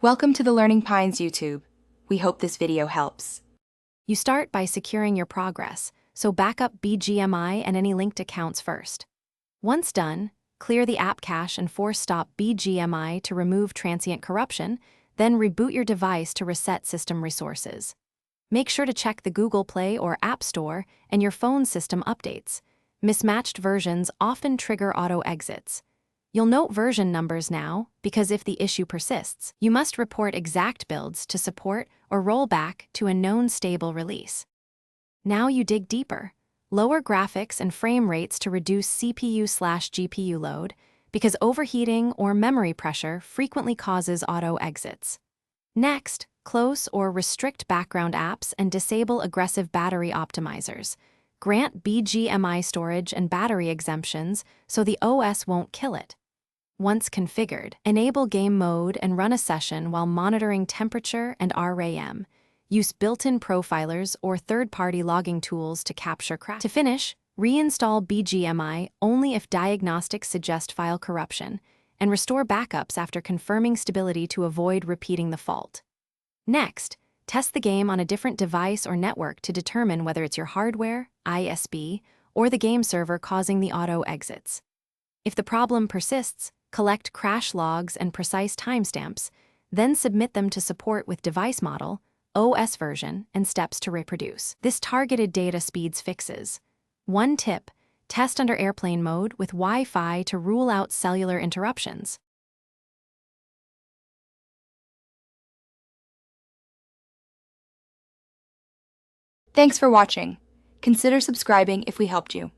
Welcome to the Learning Pines YouTube. We hope this video helps. You start by securing your progress, so back up Bgmi and any linked accounts first. Once done, clear the app cache and force stop Bgmi to remove transient corruption, then reboot your device to reset system resources. Make sure to check the Google Play or App Store and your phone system updates. Mismatched versions often trigger auto exits. You'll note version numbers now, because if the issue persists, you must report exact builds to support or roll back to a known stable release. Now you dig deeper. Lower graphics and frame rates to reduce CPU/GPU load, because overheating or memory pressure frequently causes auto exits. Next, close or restrict background apps and disable aggressive battery optimizers. Grant Bgmi storage and battery exemptions so the OS won't kill it. Once configured, enable game mode and run a session while monitoring temperature and RAM. Use built-in profilers or third-party logging tools to capture cracks. To finish, reinstall Bgmi only if diagnostics suggest file corruption, and restore backups after confirming stability to avoid repeating the fault. Next, test the game on a different device or network to determine whether it's your hardware, ISP, or the game server causing the auto exits. If the problem persists, collect crash logs and precise timestamps, then submit them to support with device model, OS version, and steps to reproduce. This targeted data speeds fixes. One tip: test under airplane mode with Wi-Fi to rule out cellular interruptions. Thanks for watching. Consider subscribing if we helped you.